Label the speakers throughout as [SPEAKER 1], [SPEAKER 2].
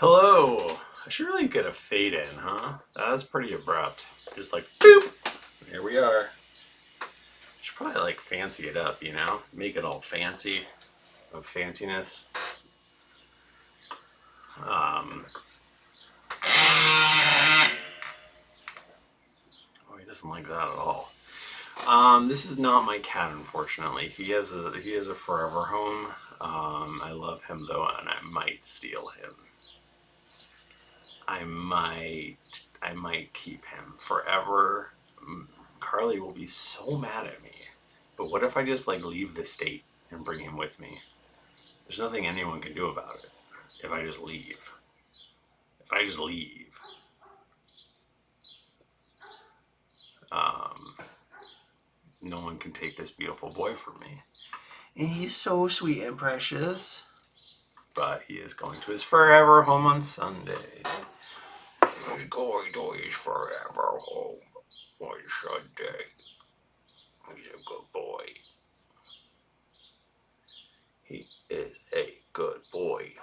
[SPEAKER 1] Hello. I should really get a fade in, huh? That's pretty abrupt. Just like, boop! Here we are. Should probably like fancy it up, you know? Make it all fancy, of fanciness. Oh, he doesn't like that at all. This is not my cat, unfortunately. He has a forever home. I love him though, and I might steal him. I might keep him forever. Carly will be so mad at me. But what if I just like leave the state and bring him with me? There's nothing anyone can do about it if I just leave. If I just leave. No one can take this beautiful boy from me. And he's so sweet and precious. But he is going to his forever home on Sunday. He's going to his forever home on Sunday. He's a good boy. He is a good boy.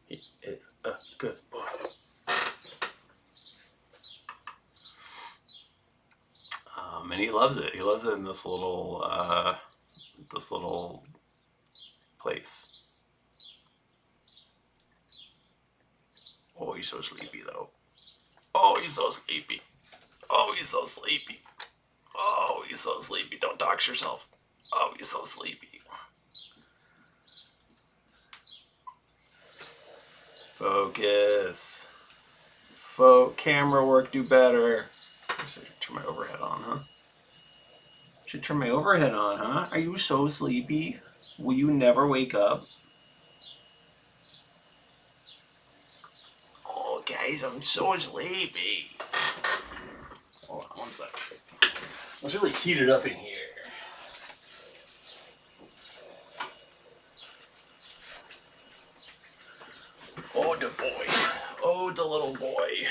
[SPEAKER 1] He is a good boy. And he loves it. He loves it in this little place. Oh, he's so sleepy though. Oh, he's so sleepy. Oh, he's so sleepy. Oh, he's so sleepy. Don't dox yourself. Oh, he's so sleepy. Focus. Camera work, do better. I should turn my overhead on, huh? Should turn my overhead on, huh? Are you so sleepy? Will you never wake up? Oh, guys, I'm so sleepy. Hold on one second. It's really heated up in here. Oh, the boy. Oh, the little boy.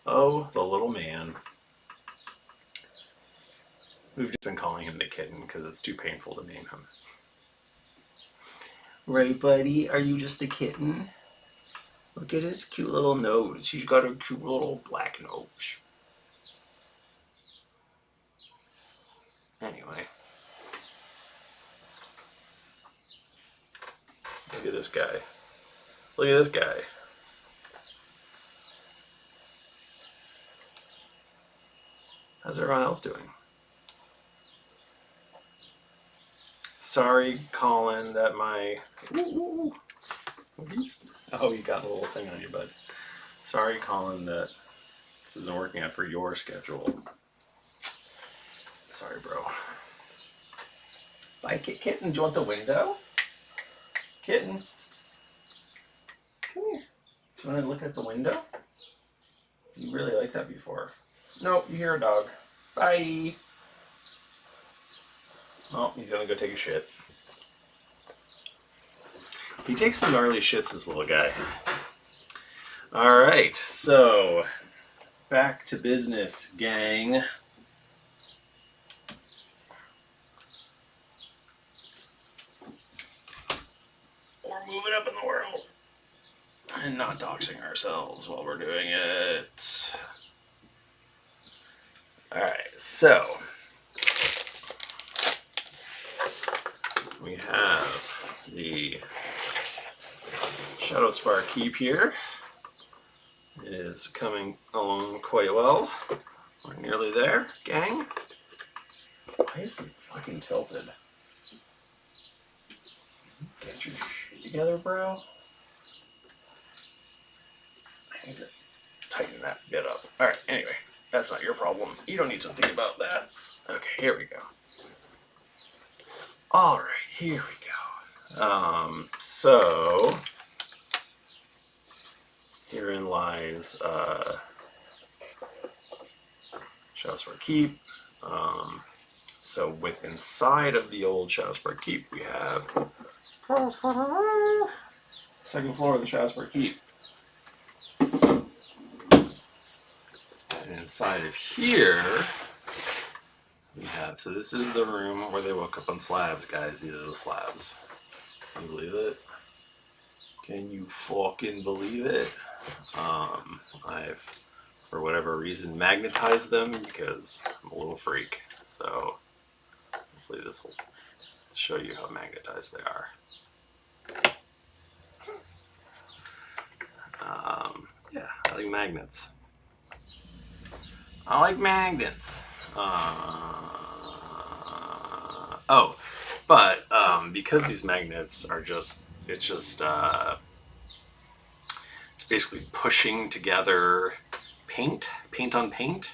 [SPEAKER 1] Oh, the little man. We've just been calling him the kitten because it's too painful to name him. Right, buddy? Are you just a kitten? Look at his cute little nose. He's got a cute little black nose. Anyway. Look at this guy. Look at this guy. How's everyone else doing? Sorry, Colin, that my... Ooh. Oh, you got a little thing on your butt. Sorry, Colin, that this isn't working out for your schedule. Sorry, bro. Bye, kitten. Do you want the window? Kitten. Come here. Do you want to look at the window? You really liked that before. Nope, you hear a dog. Bye. Oh, he's gonna go take a shit. He takes some gnarly shits, this little guy. Alright, so back to business, gang. We're moving up in the world and not doxing ourselves while we're doing it. Alright, so we have the Shadowspar Keep here. It is coming along quite well. We're nearly there, gang. Why is it fucking tilted? Get your shit together, bro. I need to tighten that bit up. Alright, anyway, that's not your problem. You don't need to think about that. Okay, here we go. Alright, here we go. So herein lies Shadowspar Keep. So with inside of the old Shadowspar Keep, we have second floor of the Shadowspar Keep. And inside of here, we have, so this is the room where they woke up on slabs, guys. These are the slabs. Can you believe it? Can you fucking believe it? I've, for whatever reason, magnetized them because I'm a little freak. So hopefully this will show you how magnetized they are. Yeah, I like magnets. I like magnets. Oh, but because these magnets are just, it's basically pushing together paint on paint,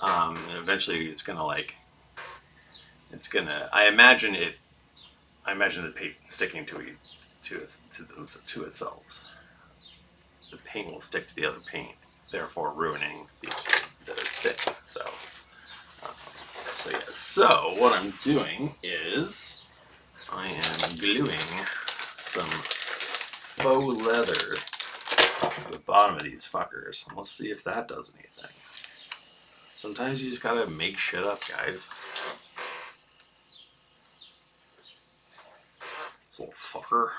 [SPEAKER 1] and eventually it's gonna I imagine the paint sticking to itself. The paint will stick to the other paint, therefore ruining the thing. So yeah. So what I'm doing is I am gluing some faux leather to the bottom of these fuckers. Let's see if that does anything. Sometimes you just gotta make shit up, guys. This little fucker.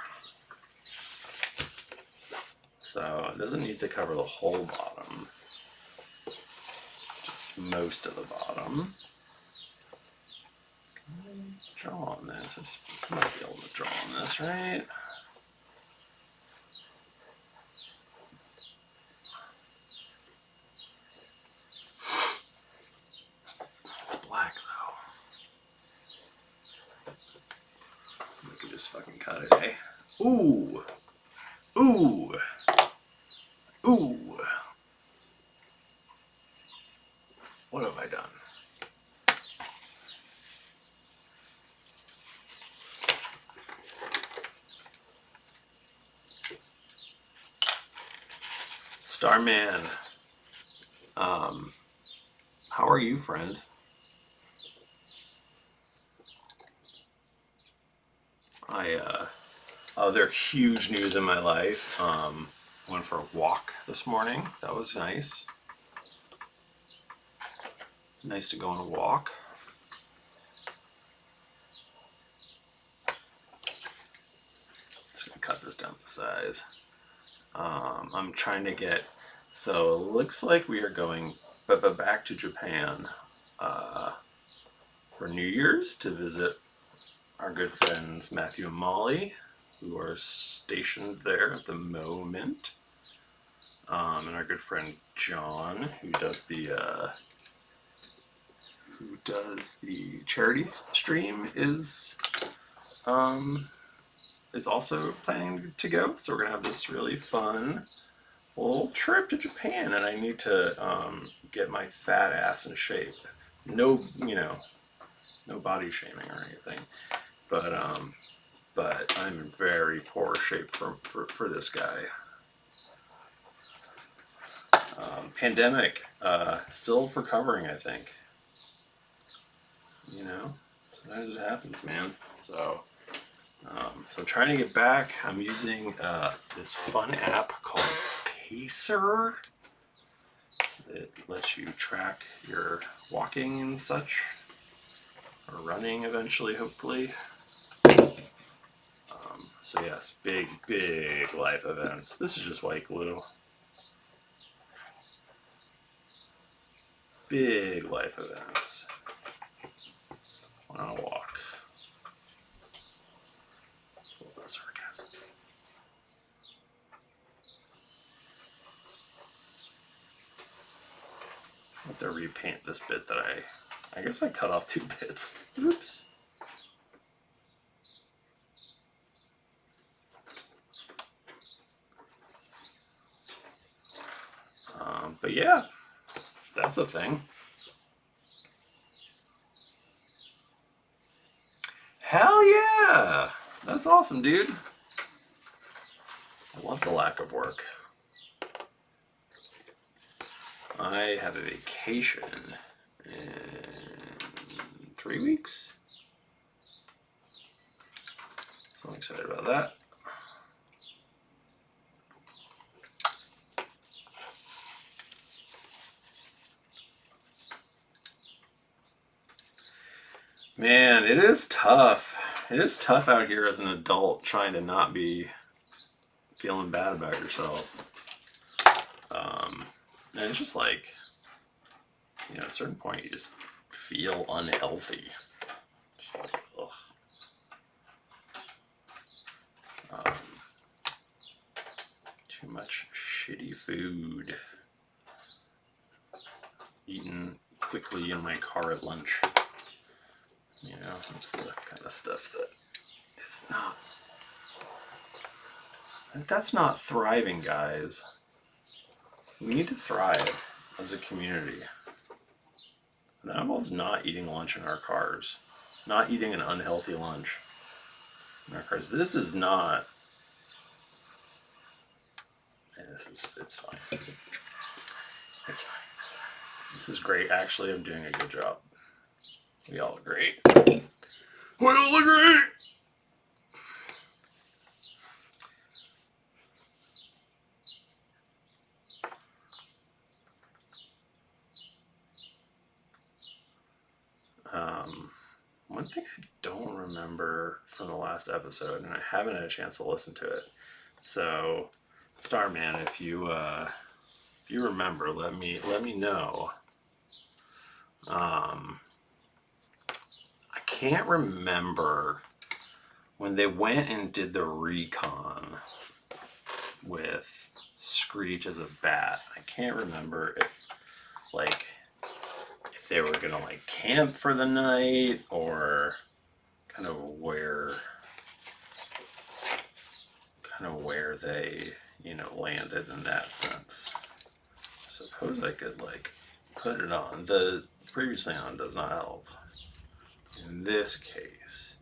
[SPEAKER 1] So it doesn't need to cover the whole bottom, just most of the bottom. Can I draw on this? I must be able to draw on this, right? It's black though. We could just fucking cut it, eh? Ooh! Ooh! Ooh! What have I done? Starman, how are you, friend? Other huge news in my life. Went for a walk this morning. That was nice. It's nice to go on a walk. Just gonna cut this down to size. I'm trying to get, so it looks like we are going back to Japan for New Year's to visit our good friends Matthew and Molly, who are stationed there at the moment, and our good friend John, who does the charity stream, is also planning to go. So we're gonna have this really fun little trip to Japan, and I need to get my fat ass in shape. No body shaming or anything, but I'm in very poor shape for this guy. Pandemic, still recovering, I think. You know, sometimes it happens, man. So I'm trying to get back. I'm using this fun app called Pacer. It lets you track your walking and such, or running eventually, hopefully. So yes, big life events. This is just white glue. Big life events. On a walk. A little bit of sarcasm. I have to repaint this bit that I guess I cut off 2 bits. Oops. But yeah, that's a thing. Hell yeah! That's awesome, dude. I love the lack of work. I have a vacation in 3 weeks. So I'm excited about that. Man, it is tough. It is tough out here as an adult trying to not be feeling bad about yourself. And it's just like, you know, at a certain point you just feel unhealthy. Just like, ugh. Too much shitty food. Eaten quickly in my car at lunch. You know, that's the kind of stuff that is not... That's not thriving, guys. We need to thrive as a community. That involves not eating lunch in our cars. Not eating an unhealthy lunch in our cars. This is not... It's fine. It's fine. This is great. Actually, I'm doing a good job. We all agree. We all agree! One thing I don't remember from the last episode, and I haven't had a chance to listen to it. So, Starman, if you remember, let me know. I can't remember when they went and did the recon with Screech as a bat. I can't remember if they were gonna like camp for the night or kind of where they, you know, landed in that sense. I suppose I could like put it on. The previously on does not help. In this case,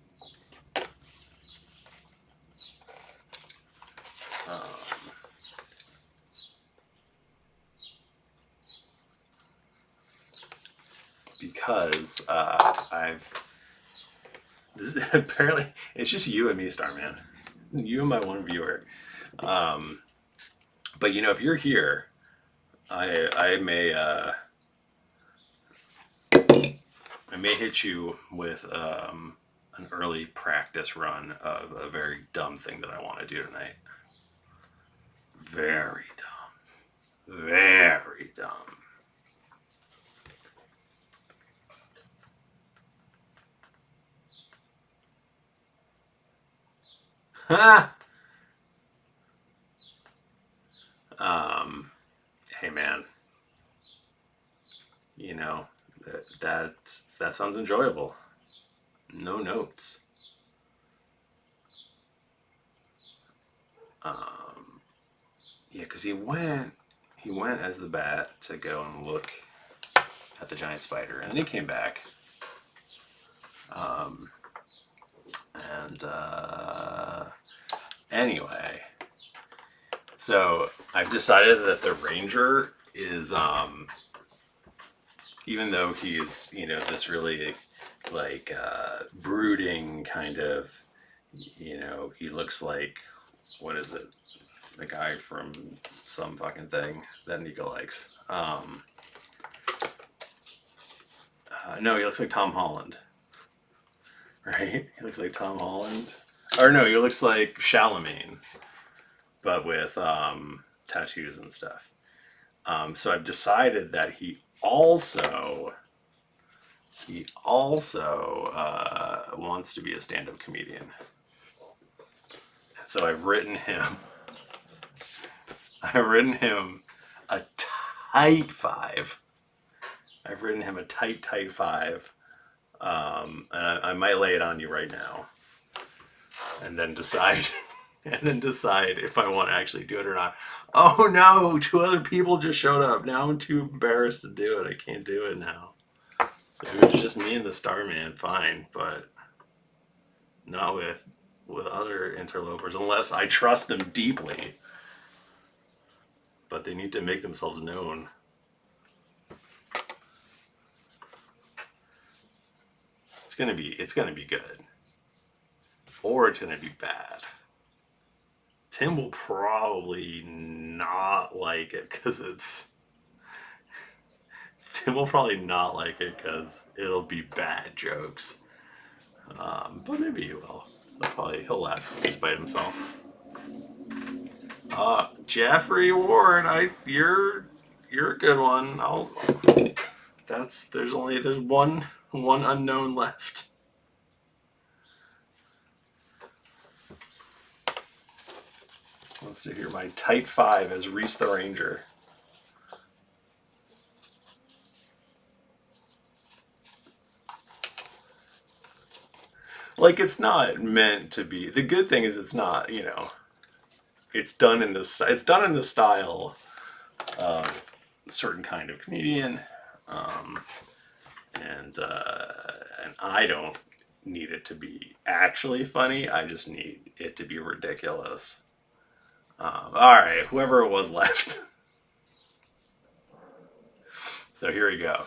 [SPEAKER 1] because this is apparently it's just you and me, Starman. You and my one viewer. But you know, if you're here, I may hit you with an early practice run of a very dumb thing that I want to do tonight. Very dumb. Very dumb. Ha! Hey man, you know, that sounds enjoyable. No notes. Yeah, because he went as the bat to go and look at the giant spider, and then he came back. Anyway, so I've decided that the ranger is, even though he's, you know, this really like brooding kind of, you know, he looks like, what is it? The guy from some fucking thing that Nico likes. No, he looks like Tom Holland. Right? He looks like Tom Holland. Or no, he looks like Charlemagne, but with tattoos and stuff. So I've decided that he also wants to be a stand-up comedian. So I've written him a tight 5. I've written him a tight 5. And I might lay it on you right now, and then decide if I want to actually do it or not. Oh no, 2 other people just showed up. Now I'm too embarrassed to do it. I can't do it now. If it was just me and the Starman, fine, but not with other interlopers, unless I trust them deeply. But they need to make themselves known. It's gonna be good, or it's gonna be bad. Tim will probably not like it because Tim will probably not like it because it'll be bad jokes. but maybe he will. He'll laugh despite himself. Jeffrey Ward, you're a good one. There's one unknown left. Let's see here. My type 5 is Reese the Ranger. Like, it's not meant to be. The good thing is it's not, it's done in the style of a certain kind of comedian. And I don't need it to be actually funny. I just need it to be ridiculous. All right, whoever it was left. So here we go.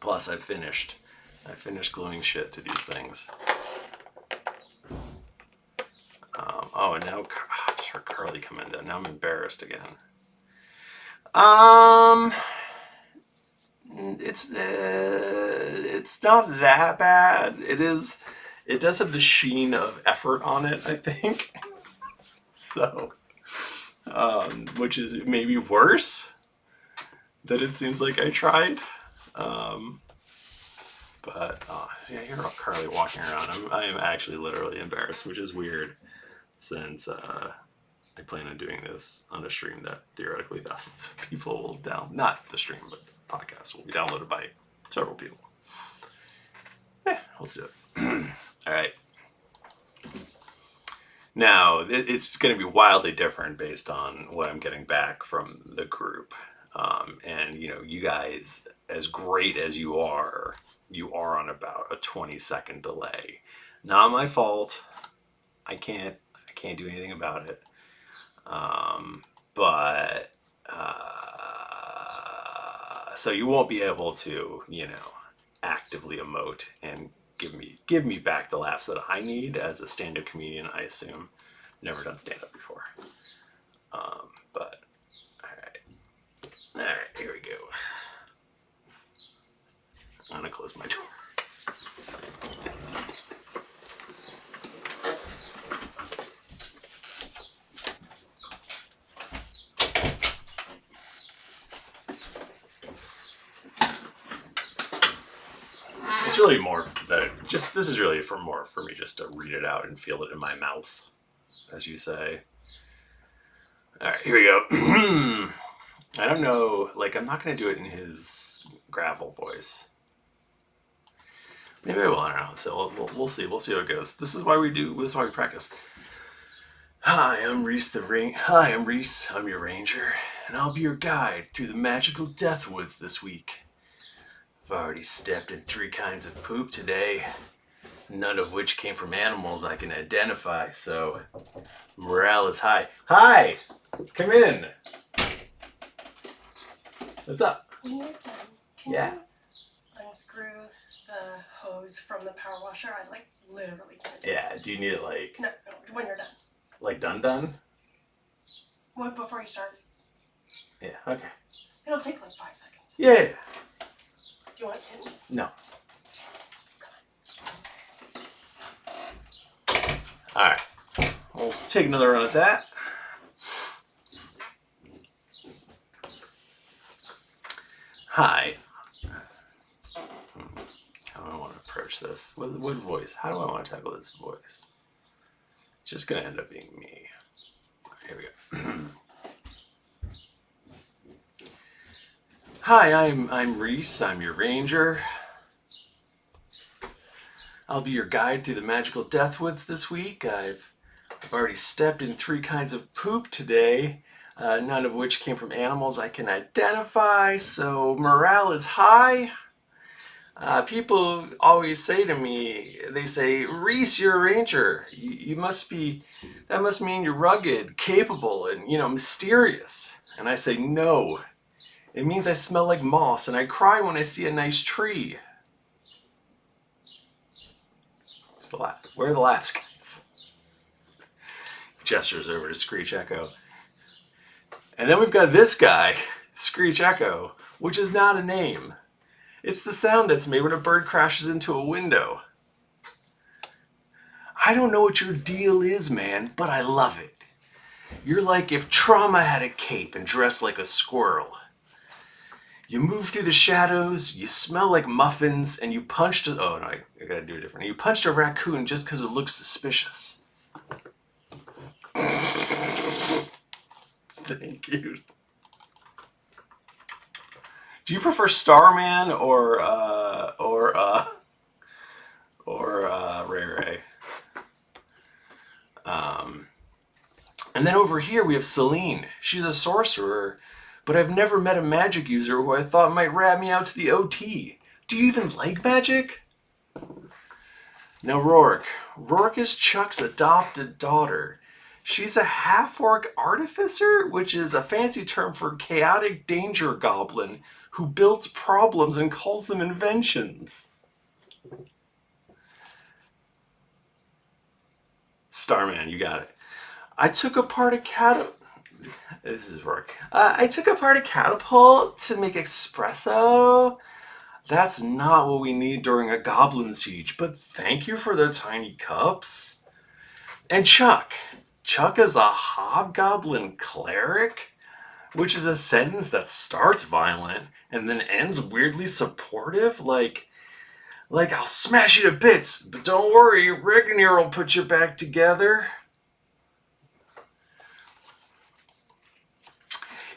[SPEAKER 1] Plus, I finished gluing shit to these things. And now I just heard Carly come in. Now I'm embarrassed again. It's not that bad. It does have the sheen of effort on it, I think. So, which is maybe worse that it seems like I tried. But yeah, I hear Carly walking around. I am actually literally embarrassed, which is weird, since I plan on doing this on a stream that theoretically thousands of people will not the stream, but the podcast will be downloaded by several people. Yeah, let's do it. All right. Now, it's going to be wildly different based on what I'm getting back from the group. And, you guys, as great as you are on about a 20-second delay. Not my fault. I can't do anything about it. So you won't be able to, actively emote and give me back the laughs that I need as a stand-up comedian, I assume. Never done stand-up before. But, all right, here we go. I'm gonna close my door. It's really more that this is really for me just to read it out and feel it in my mouth, as you say. All right, here we go. I don't know, I'm not going to do it in his gravel voice. Maybe I will, I don't know. So we'll see. We'll see how it goes. This is why we practice. Hi, I'm Reese. I'm your ranger, and I'll be your guide through the magical Deathwoods this week. I've already stepped in 3 kinds of poop today, none of which came from animals I can identify, so morale is high. Hi! Come in! What's up?
[SPEAKER 2] When you're done, can you unscrew the hose from the power washer? I literally can't do it.
[SPEAKER 1] Yeah, do you need it
[SPEAKER 2] No, when you're done.
[SPEAKER 1] Done?
[SPEAKER 2] What, before you start?
[SPEAKER 1] Yeah, okay.
[SPEAKER 2] It'll take 5 seconds.
[SPEAKER 1] Yeah.
[SPEAKER 2] Do you want it?
[SPEAKER 1] No. Alright. We'll take another run at that. Hi. How do I want to approach this? What voice? How do I want to tackle this voice? It's just going to end up being me. Here we go. Hi, I'm Reese. I'm your ranger. I'll be your guide through the magical Deathwoods this week. I've already stepped in 3 kinds of poop today, none of which came from animals I can identify, so morale is high. People always say to me, they say, Reese, you're a ranger. That must mean you're rugged, capable, and, mysterious. And I say, no. It means I smell like moss, and I cry when I see a nice tree. Where are the laughs, guys? Gestures over to Screech Echo. And then we've got this guy, Screech Echo, which is not a name. It's the sound that's made when a bird crashes into a window. I don't know what your deal is, man, but I love it. You're like if Trauma had a cape and dressed like a squirrel. You move through the shadows, you smell like muffins, and you punched a... Oh, no, I gotta do it different. You punched a raccoon just because it looks suspicious. Thank you. Do you prefer Starman or Ray Ray? And then over here we have Celine. She's a sorcerer, but I've never met a magic user who I thought might rat me out to the OT. Do you even like magic? Now Rourke. Rourke is Chuck's adopted daughter. She's a half-orc artificer, which is a fancy term for chaotic danger goblin who builds problems and calls them inventions. Starman, you got it. I took apart a This is Rourke. I took apart a catapult to make espresso. That's not what we need during a goblin siege, but thank you for the tiny cups. And Chuck. Chuck is a hobgoblin cleric, which is a sentence that starts violent and then ends weirdly supportive, like I'll smash you to bits, but don't worry, Regnir will put you back together.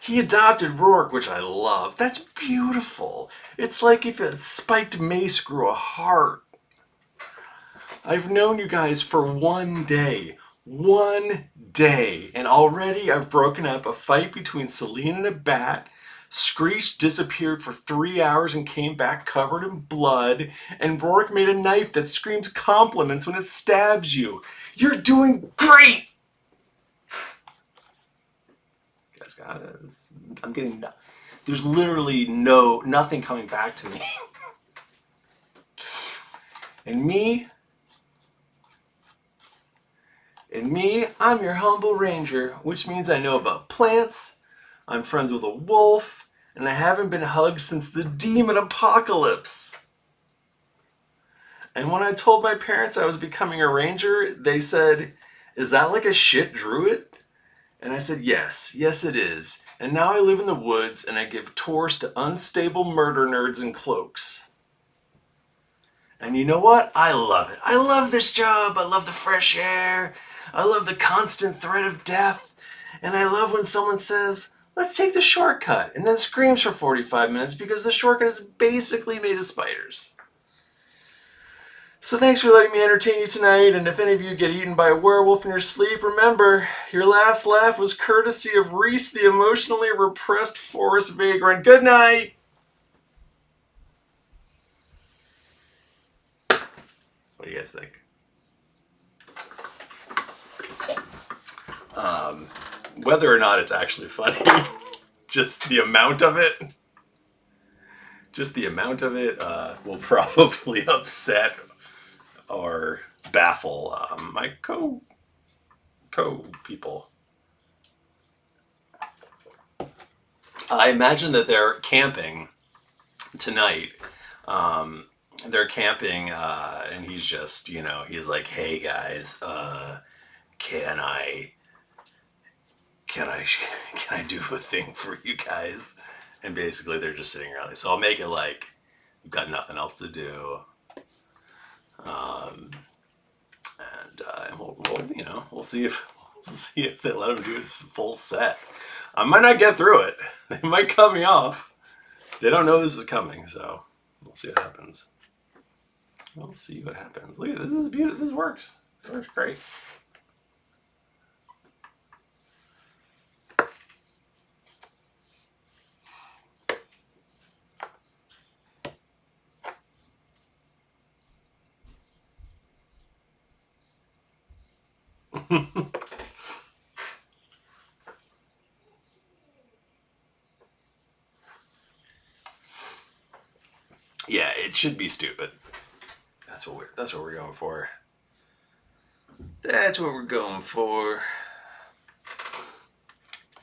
[SPEAKER 1] He adopted Rourke, which I love. That's beautiful. It's like if a spiked mace grew a heart. I've known you guys for 1 day. 1 day. And already I've broken up a fight between Celine and a bat. Screech disappeared for 3 hours and came back covered in blood. And Rourke made a knife that screams compliments when it stabs you. You're doing great! You guys got it. I'm getting... There's literally nothing coming back to me. And me, I'm your humble ranger, which means I know about plants, I'm friends with a wolf, and I haven't been hugged since the demon apocalypse. And when I told my parents I was becoming a ranger, they said, "Is that like a shit druid?" And I said, yes it is. And now I live in the woods and I give tours to unstable murder nerds in cloaks. And you know what? I love it. I love this job. I love the fresh air. I love the constant threat of death. And I love when someone says, let's take the shortcut, and then screams for 45 minutes because the shortcut is basically made of spiders. So thanks for letting me entertain you tonight, and if any of you get eaten by a werewolf in your sleep, remember, your last laugh was courtesy of Reese, the emotionally repressed forest vagrant. Good night! What do you guys think? Whether or not it's actually funny, just the amount of it will probably upset or baffle my co people. I imagine that they're camping tonight. They're camping, and he's just, he's like, "Hey guys, can I do a thing for you guys?" And basically they're just sitting around. So I'll make it like you've got nothing else to do. And we'll see if they let him do his full set. I might not get through it. They might cut me off. They don't know this is coming, so we'll see what happens. We'll see what happens. Look at this. This is beautiful. This works. It works great. Yeah, it should be stupid. That's what we're going for. That's what we're going for.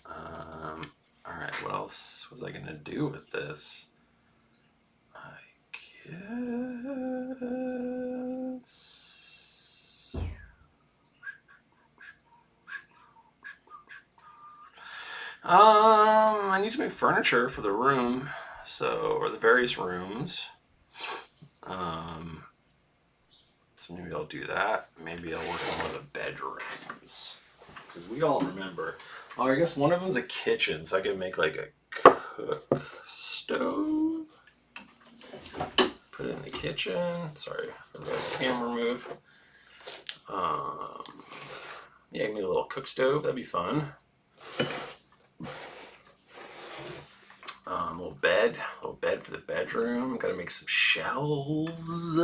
[SPEAKER 1] All right, what else was I gonna do with this? I guess I need to make furniture for the room, or the various rooms. So maybe I'll do that. Maybe I'll work on one of the bedrooms. Because we all remember. Oh, I guess one of them's a kitchen, so I can make like a cook stove. Put it in the kitchen. Sorry for the camera move. Yeah, make a little cook stove. That'd be fun. A little bed for the bedroom. Gotta make some shelves.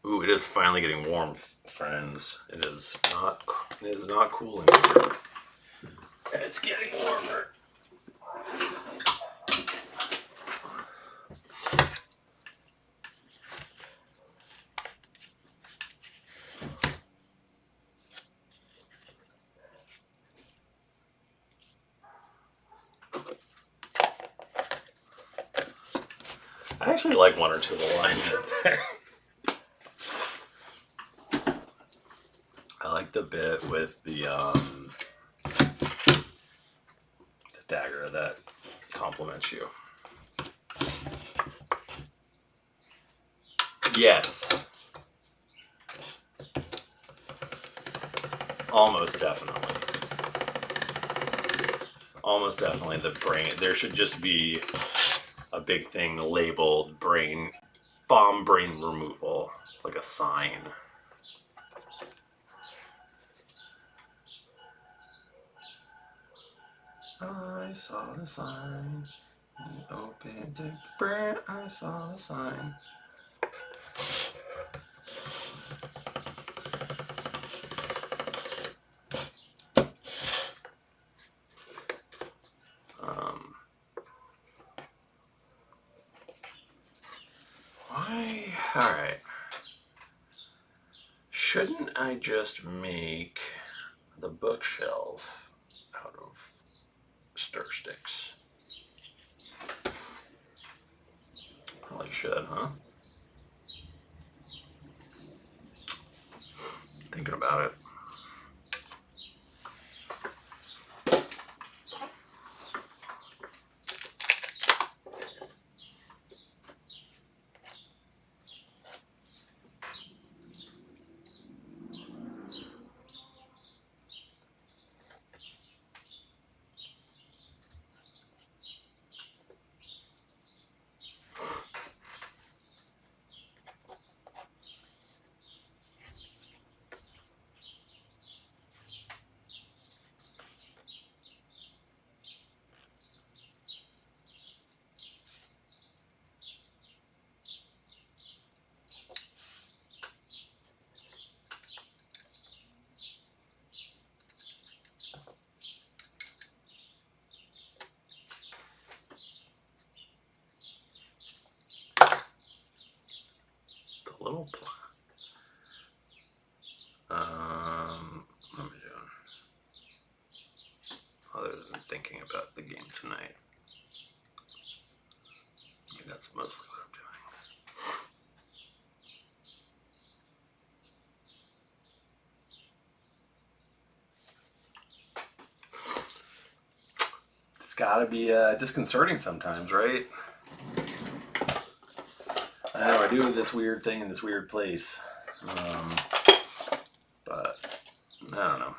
[SPEAKER 1] Ooh, it is finally getting warm, friends. It is not cooling here. It's getting warmer. I actually like one or two of the lines in there. I like the bit with the dagger that compliments you. Yes. Almost definitely. Almost definitely the brain. There should just be a big thing labeled bomb brain removal, like a sign. I saw the sign. You opened the brain. I saw the sign. Why? All right. Shouldn't I just make the bookshelf out of stir sticks? Probably should, huh? Thinking about it. The little what am I doing? Other than thinking about the game tonight. I mean, that's mostly what I'm doing. It's gotta be disconcerting sometimes, right? I know I do this weird thing in this weird place. But I don't know.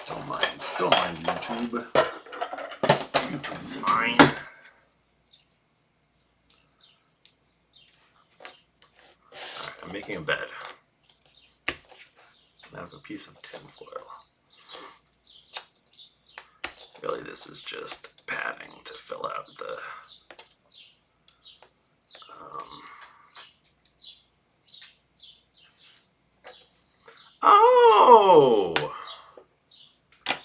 [SPEAKER 1] Don't mind YouTube. YouTube's fine. Alright, I'm making a bed. I have a piece of tinfoil. Really, this is just padding to fill out the Oh!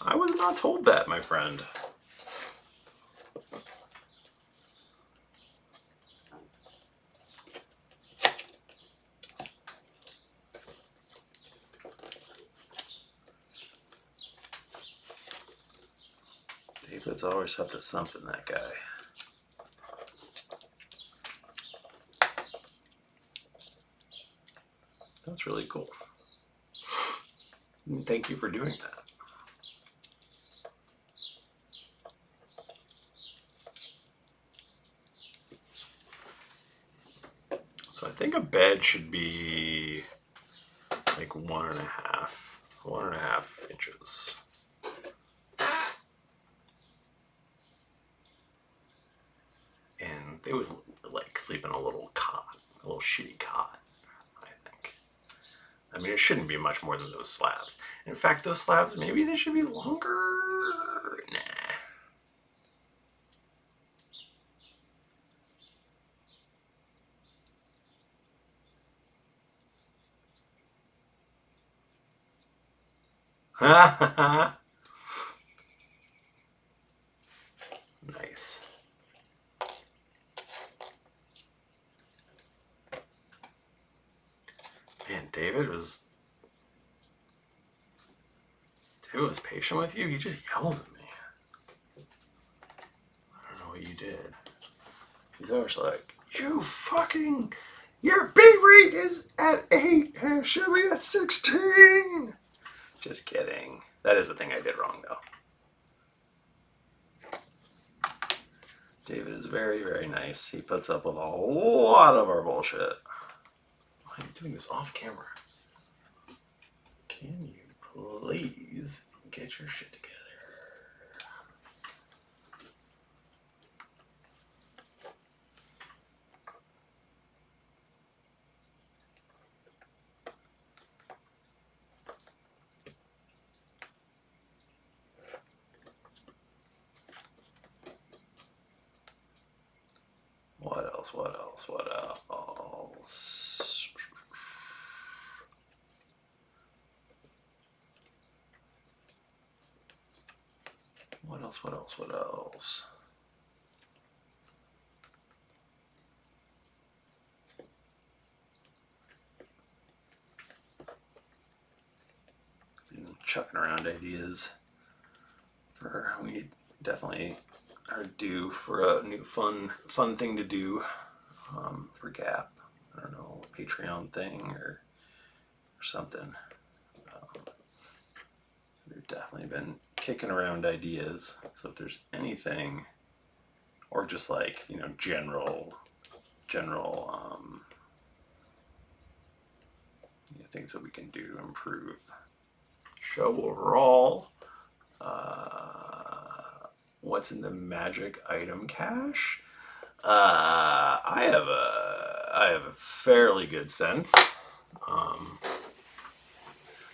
[SPEAKER 1] I was not told that, my friend. David's always up to something, that guy. That's really cool. And thank you for doing that. So I think a bed should be like 1.5 inches. And they would like sleep in a little cot, a little shitty cot, I think. I mean, it shouldn't be much more than those slabs. In fact, those slabs, maybe they should be longer. Nah. Nice. Man, David was patient with you. He just yells at me. I don't know what you did. He's always like, your beat rate is at 8 and it should be at 16. Just kidding. That is the thing I did wrong, though. David is very, very nice. He puts up with a lot of our bullshit. Why are you doing this off camera? Can you please get your shit together? What else? What else? What else? What else? What else? What else? Been chucking around ideas for we definitely are due for a new fun thing to do for Gap. I don't know, a Patreon thing or something. We've definitely been kicking around ideas. So if there's anything, or just like, you know, general things that we can do to improve show overall. What's in the magic item cache? I have a fairly good sense.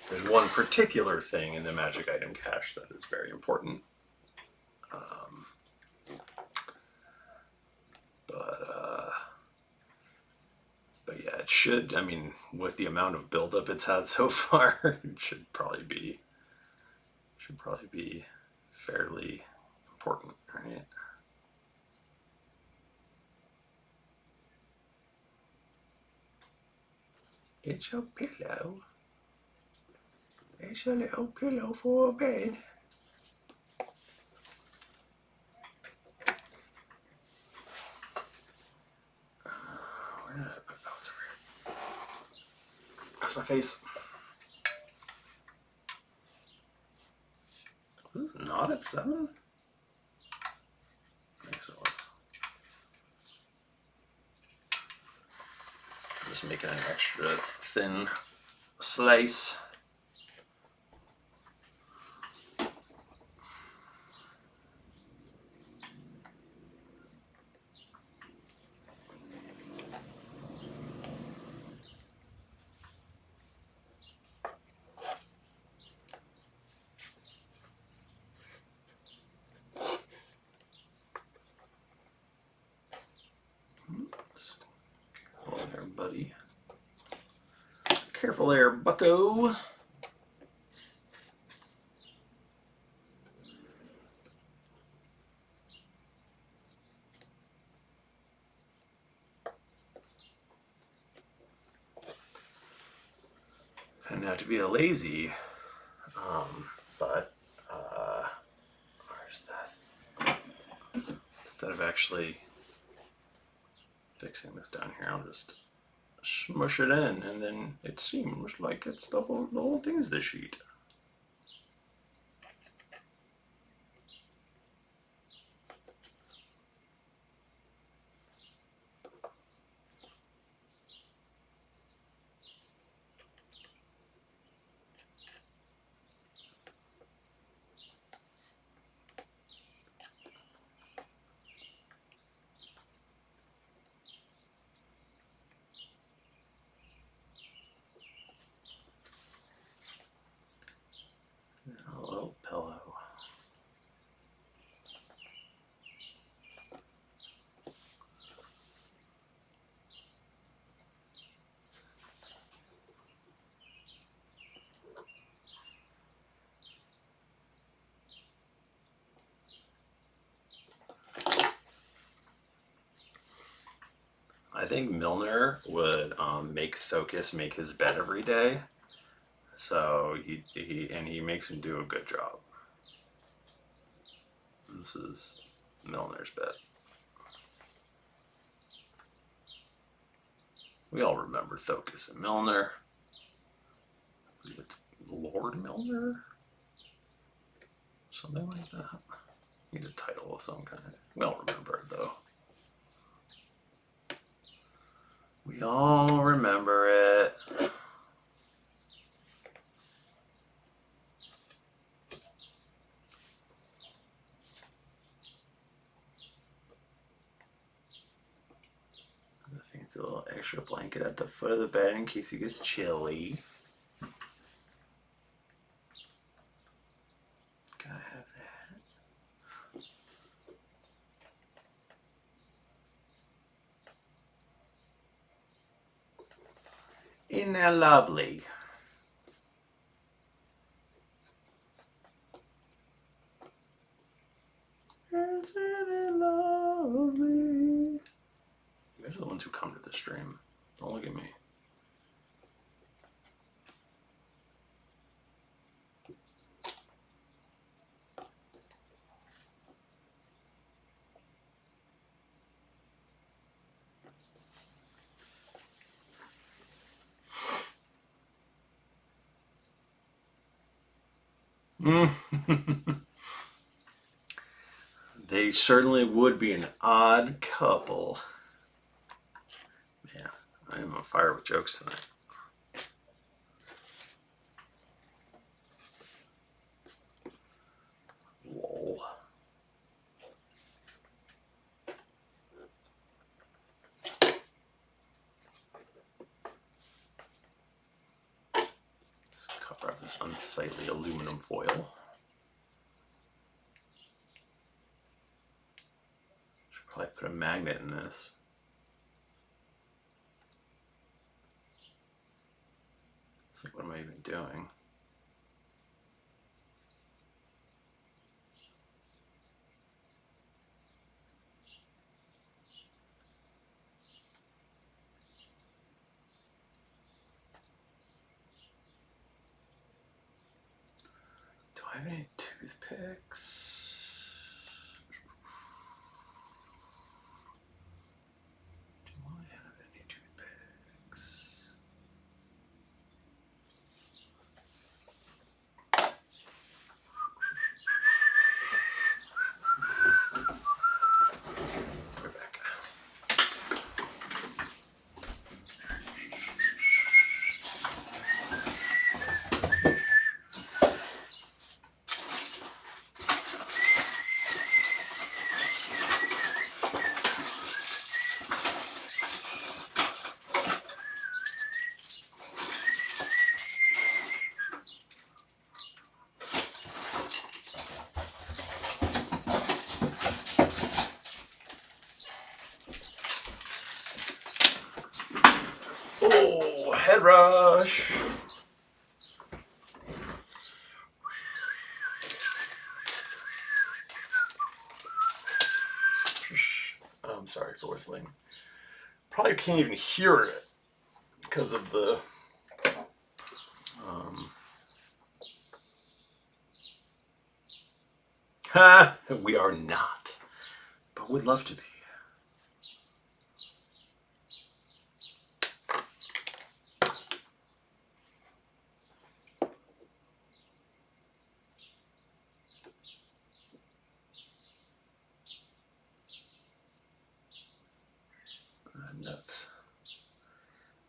[SPEAKER 1] There's one particular thing in the magic item cache that is very important. But yeah, it should, I mean, with the amount of buildup it's had so far, it should probably be fairly important, right? It's a pillow. It's a little pillow for a bed. Where did I put it? Oh, it's over here. That's my face. This is not at 7? I think so. I'm just making an extra thin slice. Careful there, buddy. Careful there, bucko. And not to be a lazy, but where's that? Instead of actually fixing this down here, I'll just smush it in, and then it seems like it's the whole thing's the sheet. A little pillow. I think Milner would make Socus make his bed every day, so he makes him do a good job. This is Milner's bed. We all remember Thocus and Milner. I believe it's Lord Milner, something like that. Need a title of some kind. We all remember it though. We all remember it. A fancy little extra blanket at the foot of the bed in case he gets chilly. Gotta have that. Isn't that lovely? Isn't it lovely? You guys are the ones who come to the stream. Don't look at me. They certainly would be an odd couple. Man, I am on fire with jokes tonight. Lol. Let's cover up this unsightly aluminum foil. Probably put a magnet in this. It's like, what am I even doing? Do I have any toothpicks? Oh, head rush. I'm sorry for whistling. Probably can't even hear it because of the we are not, but would love to be.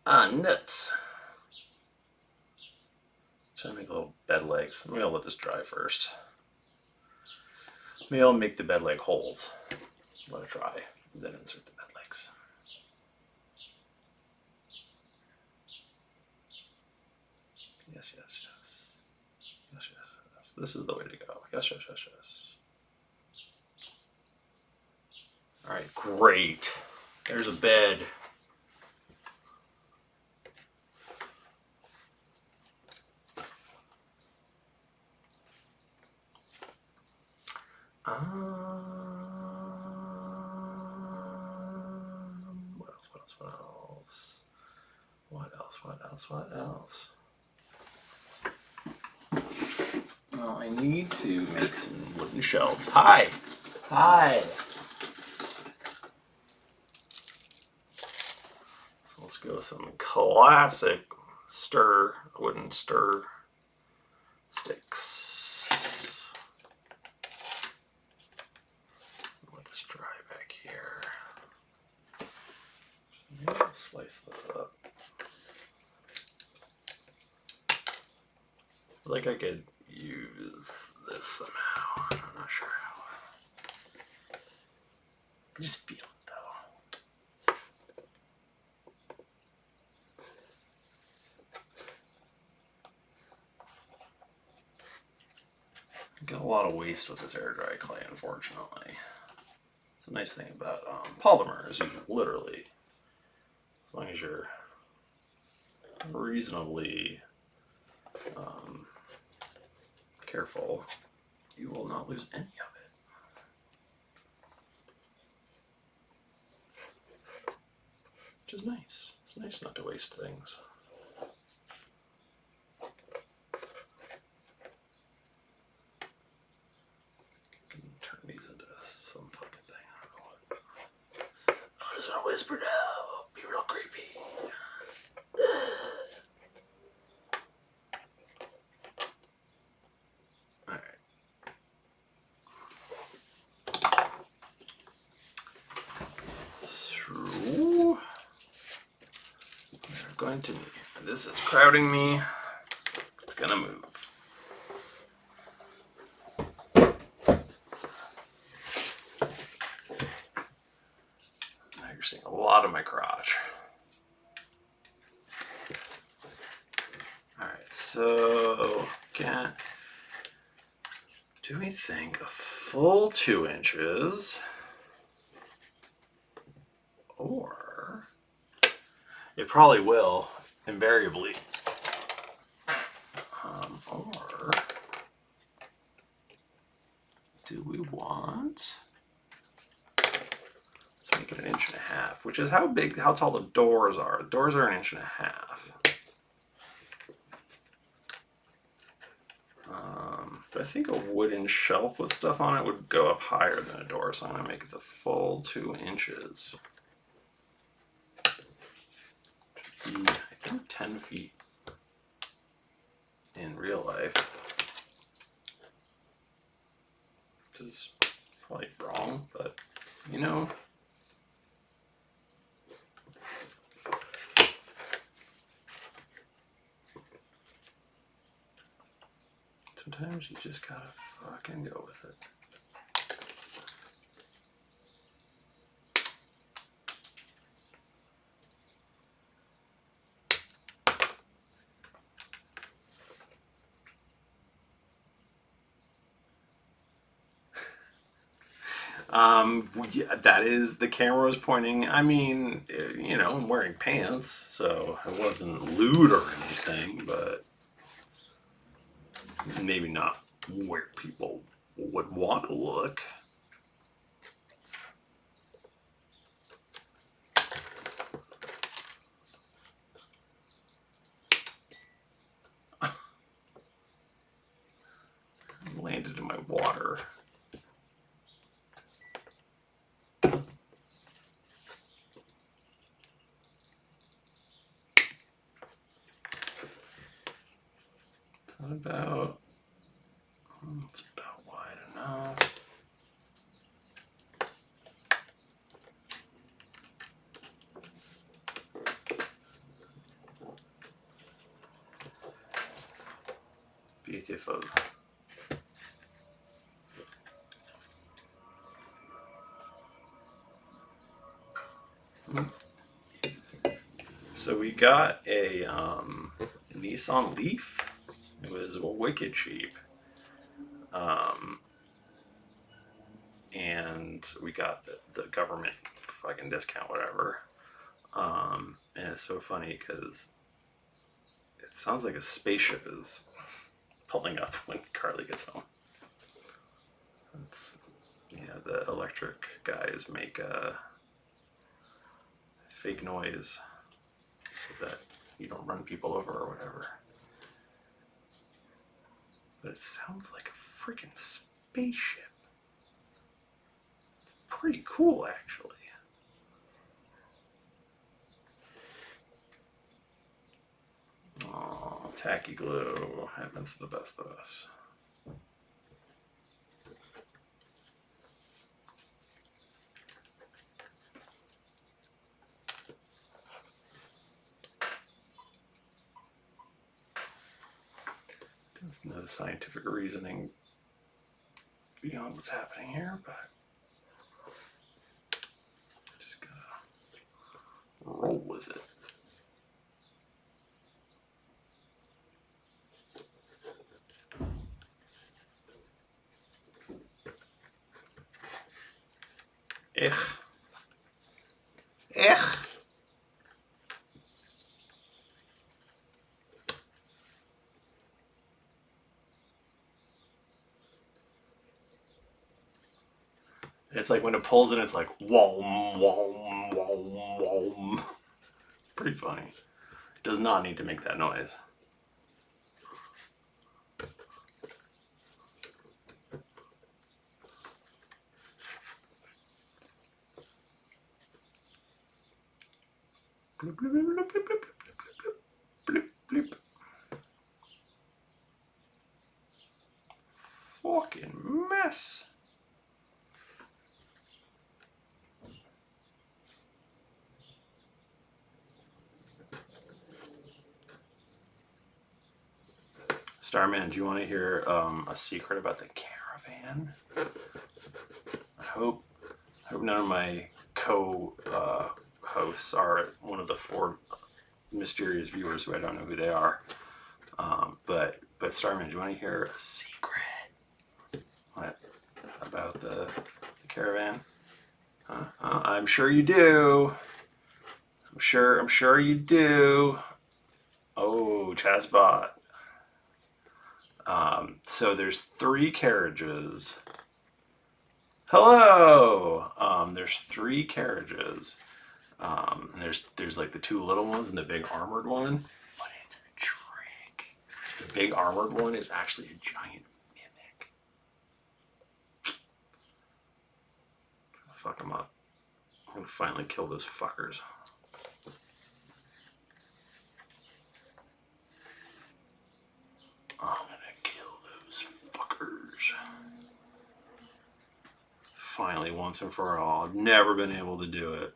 [SPEAKER 1] Ah, nuts. Trying to make little bed legs. Maybe I'll let this dry first. Maybe I'll make the bed leg holes. Let it dry, and then insert the bed legs. Yes, yes, yes. Yes, yes, yes. This is the way to go. Yes, yes, yes, yes. All right, great. There's a bed. What else? What else? What else? What else? What else? What else? Well, I need to make some wooden shelves. Hi! Hi! So let's go with some classic wooden stir sticks. Let this dry back here. Maybe I'll slice this up. Like I could use this somehow. I'm not sure how. I can just feel it though. I get a lot of waste with this air dry clay, unfortunately. The nice thing about polymer is you can literally, as long as you're reasonably careful, you will not lose any of it. Which is nice. It's nice not to waste things. I can turn these into some fucking thing. I don't know what. Oh, just gonna whisper now. Be real creepy. We're going to need, this is crowding me, so it's gonna move. Now you're seeing a lot of my crotch. Alright, so do we think a full 2 inches, or it probably will, invariably, or do we want, let's make it 1.5 inches, which is how tall the doors are. The doors are 1.5 inches. But I think a wooden shelf with stuff on it would go up higher than a door, so I'm going to make it the full 2 inches. Which would be, I think, 10 feet in real life. Which is probably wrong, but you know. Sometimes you just gotta fucking go with it. Yeah, that is, the camera was pointing. I mean, you know, I'm wearing pants, so I wasn't lewd or anything, but maybe not where people would want to look. Landed in my water. What about, it's about wide enough. Beautiful. So we got a Nissan Leaf. It was wicked cheap. And we got the government fucking discount, whatever. And it's so funny because it sounds like a spaceship is pulling up when Carly gets home. It's, the electric guys make a fake noise so that you don't run people over or whatever. But it sounds like a freaking spaceship. Pretty cool, actually. Oh, tacky glue happens to the best of us. There's no scientific reasoning beyond what's happening here, but just gotta roll with it. Ech. It's like when it pulls in, it's like whom, whom, whom, whom. Pretty funny. It does not need to make that noise. Bloop, bloop, bloop, bloop, bloop, bloop, bloop, bloop, bloop. Fucking mess. Starman, do you want to hear a secret about the caravan? I hope none of my co-hosts are one of the 4 mysterious viewers who I don't know who they are. But Starman, do you want to hear a secret? What about the caravan? I'm sure you do. I'm sure you do. Oh, Chazbot. So there's 3 carriages. Hello. There's 3 carriages. There's like the 2 little ones and the big armored one, but it's a trick. The big armored one is actually a giant mimic. Fuck them up. I'm gonna finally kill those fuckers. I'm gonna kill those fuckers. Finally, once and for all. I've never been able to do it.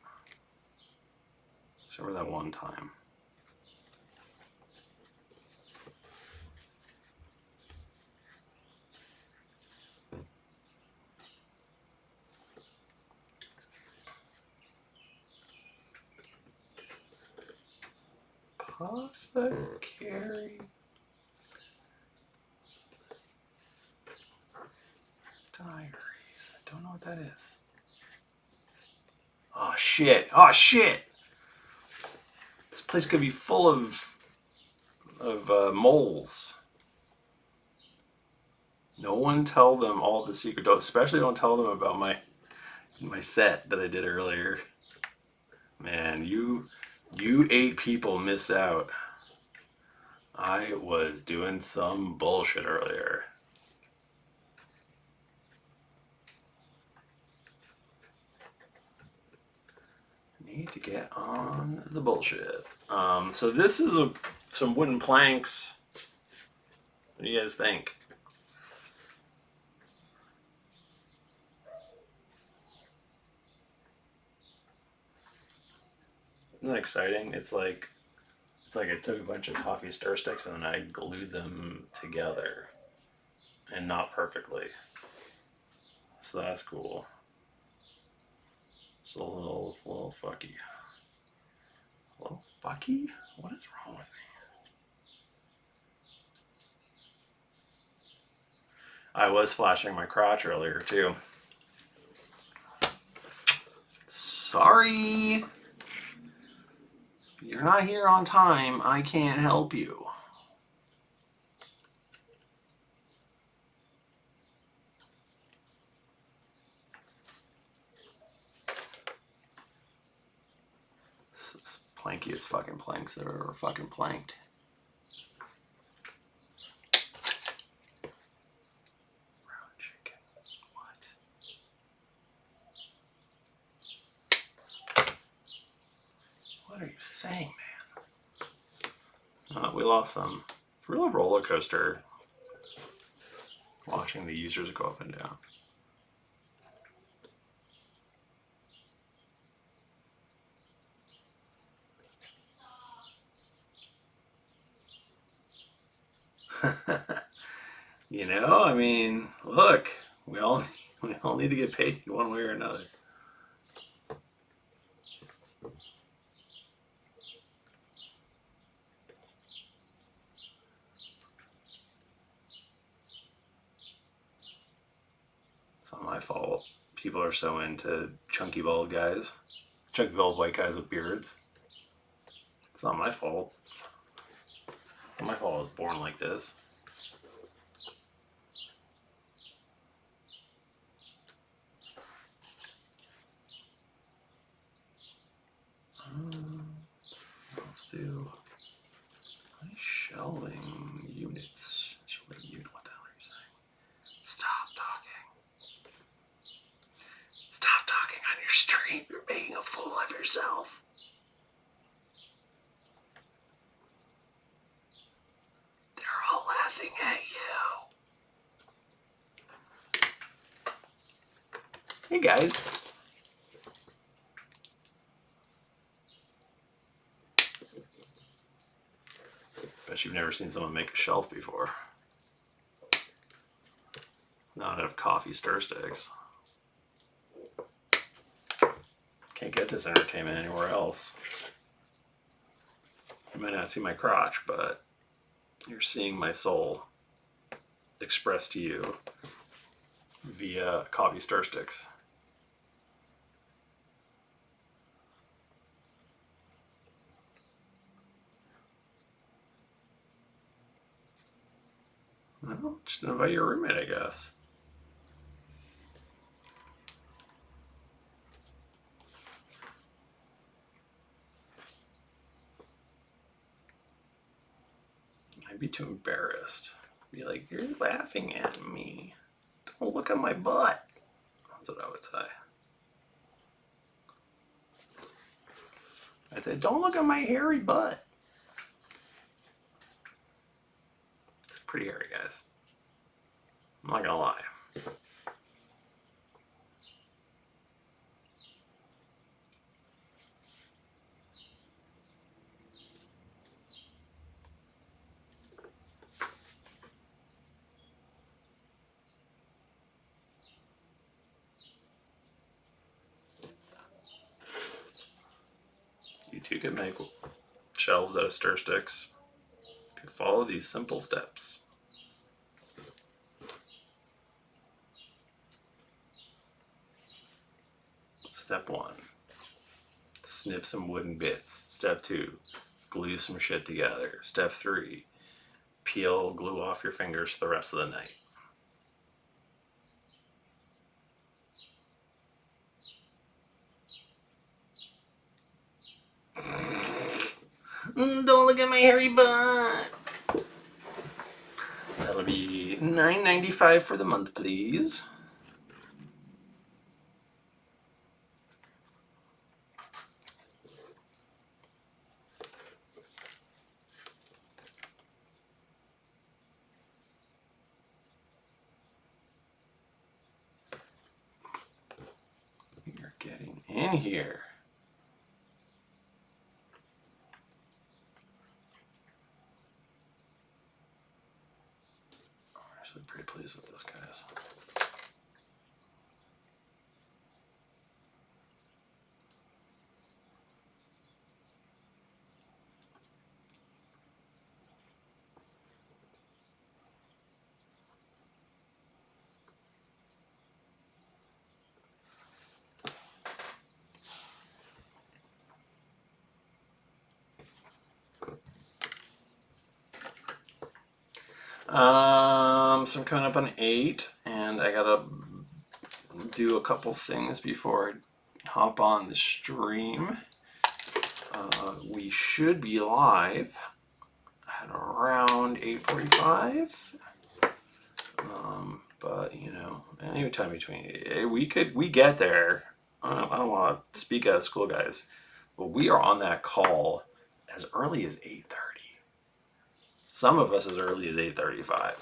[SPEAKER 1] Except for that one time. Apothecary Diaries. I don't know what that is. Oh shit! Oh shit! This place could be full of moles. No one tell them all the secret. Especially don't tell them about my set that I did earlier. Man, you 8 people missed out. I was doing some bullshit earlier. Need to get on the bullshit. So this is some wooden planks. What do you guys think? Isn't that exciting? It's like It's like I took a bunch of coffee stir sticks and then I glued them together. And not perfectly. So that's cool. It's a little fucky. A little fucky? What is wrong with me? I was flashing my crotch earlier too. Sorry. If you're not here on time, I can't help you. This is plankiest fucking planks that I've ever fucking planked. Brown chicken. What are you saying, man? We lost some real roller coaster watching the users go up and down. You know, I mean, look, we all need to get paid one way or another. It's not my fault. People are so into chunky bald guys, chunky bald white guys with beards. It's not my fault. It's not my fault I was born like this. Let's do shelving units. Shelving unit. What the hell are you saying? Stop talking. Stop talking on your stream. You're making a fool of yourself. They're all laughing at you. Hey guys. Bet you've never seen someone make a shelf before. Not out of coffee stir sticks. Can't get this entertainment anywhere else. You might not see my crotch, but you're seeing my soul expressed to you via coffee stir sticks. Well, just invite your roommate, I guess. I'd be too embarrassed. Be like, you're laughing at me. Don't look at my butt. That's what I would say. I'd say, don't look at my hairy butt. It's pretty hairy, guys. I'm not gonna lie. You too can make shelves out of stir sticks if you follow these simple steps. Step 1, snip some wooden bits. Step 2, glue some shit together. Step 3, peel glue off your fingers for the rest of the night. Don't look at my hairy butt. That'll be $9.95 for the month, please. You're getting in here. actually pretty pleased with this, guys. So I'm coming up on 8, and I gotta do a couple things before I hop on the stream. We should be live at around 8:45. But you know, anytime between, we get there. I don't want to speak out of school, guys, but we are on that call as early as 8:30. Some of us as early as 8:35.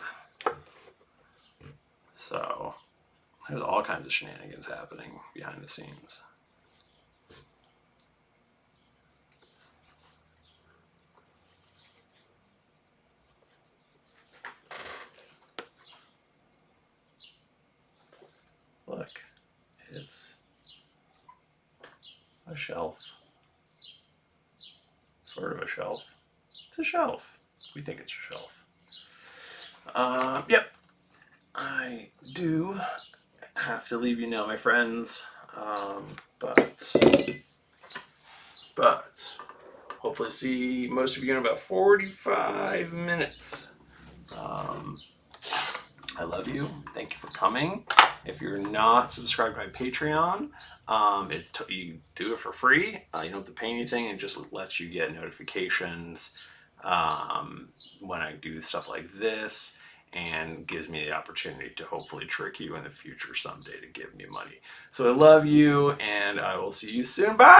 [SPEAKER 1] So there's all kinds of shenanigans happening behind the scenes. Look, it's a shelf. Sort of a shelf. It's a shelf. We think it's a shelf. Yep. I do have to leave you now, my friends. But hopefully see most of you in about 45 minutes. I love you. Thank you for coming. If you're not subscribed to my Patreon, you do it for free. You don't have to pay anything. It just lets you get notifications when I do stuff like this, and gives me the opportunity to hopefully trick you in the future someday to give me money. So I love you, and I will see you soon. Bye!